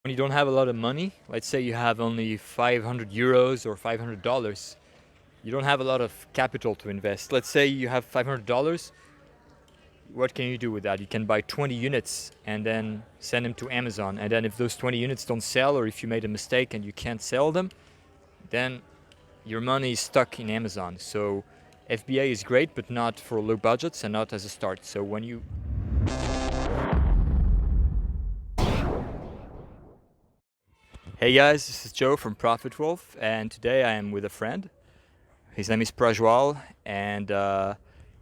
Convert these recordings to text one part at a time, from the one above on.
When you don't have a lot of money, let's say you have only 500 euros or $500, you don't have a lot of capital to invest. Let's say you have $500, what can you do with that? You can buy 20 units and then send them to Amazon. And then if those 20 units don't sell, or if you made a mistake and you can't sell them, then your money is stuck in Amazon. So FBA is great, but not for low budgets and not as a start. So when you Hey guys, this is Joe from Prajwal, and today I am with a friend. His name is Prajwal, and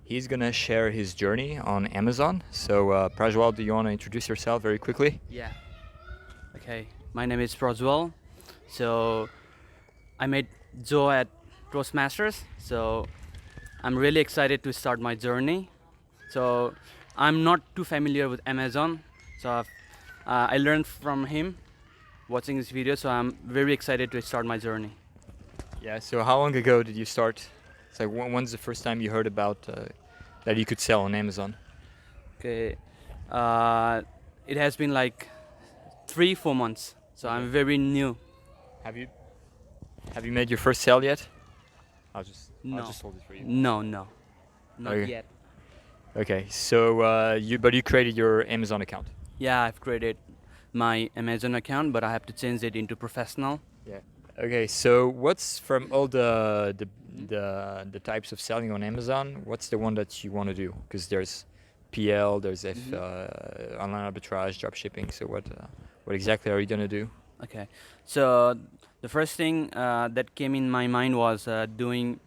he's gonna share his journey on Amazon. So Prajwal, do you want to introduce yourself very quickly? Yeah. Okay. My name is Prajwal. So I met Joe at Toastmasters. So I'm really excited to start my journey. So I'm not too familiar with Amazon. So I learned from him watching his video. So I'm very excited to start my journey. Yeah. So how long ago did you start? It's like when's the first time you heard about that you could sell on Amazon? Okay. Uh, it has been like 3-4 months. So I'm very new. Have you have you made your first sale yet? I'll No. just hold it for you. No, not Okay. yet. Okay. So you created your Amazon account. Yeah, I've created my Amazon account, but I have to change it into professional. Yeah. Okay. So what's from all the types of selling on Amazon? What's the one that you want to do? Because there's PL, there's online arbitrage, dropshipping. So what exactly are you gonna do? Okay, so the first thing that came in my mind was doing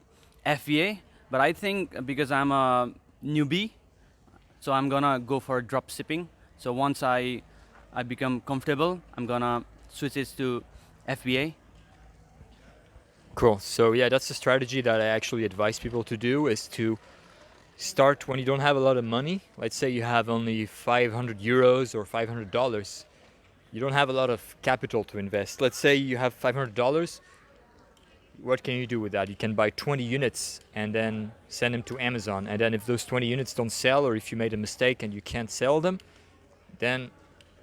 FBA, but I think because I'm a newbie, so I'm gonna go for dropshipping. So once I become comfortable, I'm gonna switch it to FBA. Cool. So yeah, that's the strategy that I actually advise people to do is to start when you don't have a lot of money. Let's say you have only 500 euros or $500. You don't have a lot of capital to invest. Let's say you have $500. What can you do with that? You can buy 20 units and then send them to Amazon. And then if those 20 units don't sell, or if you made a mistake and you can't sell them, then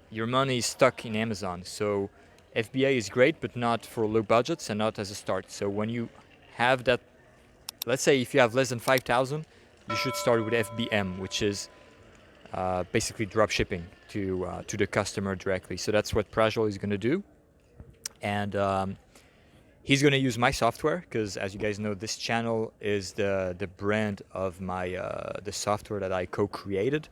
your money is stuck in Amazon. So FBA is great, but not for low budgets and not as a start. So when you have that, let's say if you have less than 5,000, you should start with FBM, which is basically drop shipping to the customer directly. So that's what Prajwal is going to do, and he's going to use my software because, as you guys know, this channel is the brand of my the software that I co-created,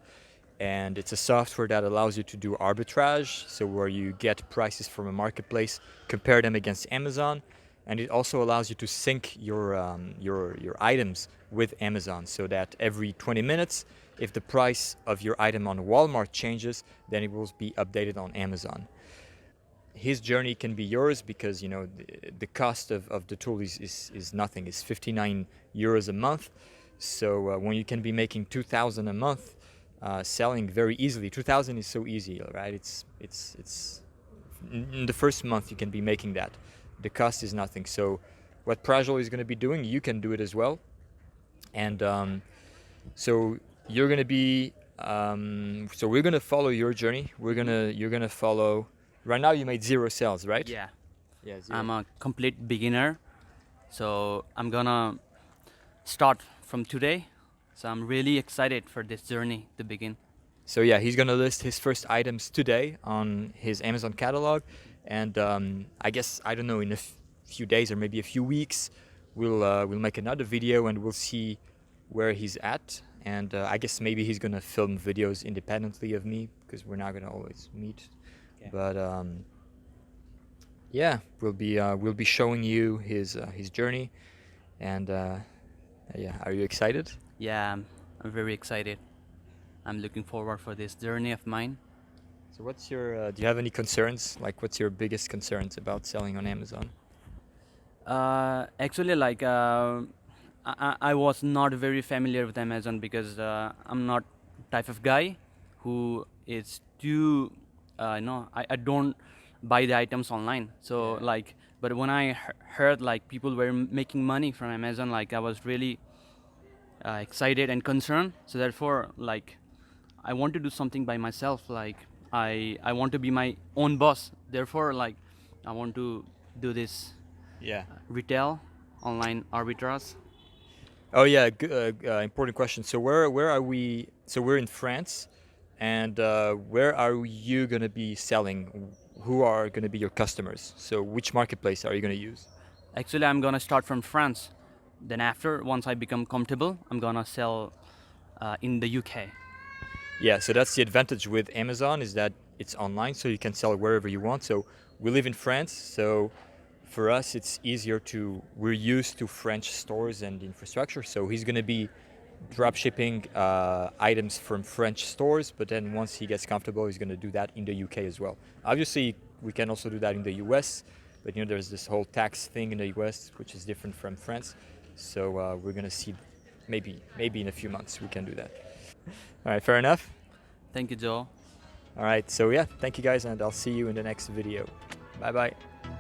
and it's a software that allows you to do arbitrage, so where you get prices from a marketplace, compare them against Amazon, and it also allows you to sync your items with Amazon, so that every 20 minutes, if the price of your item on Walmart changes, then it will be updated on Amazon. His journey can be yours because the cost of the tool is nothing. It's 59 euros a month. So when you can be making 2,000 a month, selling very easily, 2,000 is so easy, right? It's in the first month you can be making that. The cost is nothing. So what Prajwal is going to be doing, you can do it as well. And so you're going to be so we're going to follow your journey. You're going to follow. Right now you made 0 sales, right? Yeah, Yeah, 0. I'm a complete beginner, so I'm gonna start from today. So I'm really excited for this journey to begin. So yeah, he's gonna list his first items today on his Amazon catalog, and I guess, I don't know, in a few days or maybe a few weeks, we'll make another video and we'll see where he's at. And I guess maybe he's gonna film videos independently of me because we're not gonna always meet. Yeah. But yeah, we'll be showing you his journey, and yeah, are you excited? Yeah, I'm very excited. I'm looking forward for this journey of mine. So what's your do you have any concerns? Like, what's your biggest concerns about selling on Amazon? Actually, like I was not very familiar with Amazon because I'm not type of guy who is too I don't buy the items online. So Yeah. like, but when I heard like people were making money from Amazon, like I was really excited and concerned. So therefore, like I want to do something by myself. Like I want to be my own boss. Therefore, like, I want to do this Yeah. retail online arbitrage. Oh yeah, important question. So where are we? So we're in France, and where are you gonna be selling? Who are gonna be your customers? So which marketplace are you gonna use? Actually, I'm gonna start from France. Then after, once I become comfortable, I'm gonna sell in the UK. Yeah, so that's the advantage with Amazon is that it's online, so you can sell wherever you want. So we live in France, so for us it's easier to. We're used to French stores and infrastructure, so he's gonna be drop shipping items from French stores, but then once he gets comfortable, he's going to do that in the UK as well. Obviously, we can also do that in the US, but there's this whole tax thing in the US, which is different from France. So we're going to see, maybe in a few months we can do that. All right, fair enough. Thank you, Joe. All right, so yeah, thank you guys, and I'll see you in the next video. Bye bye.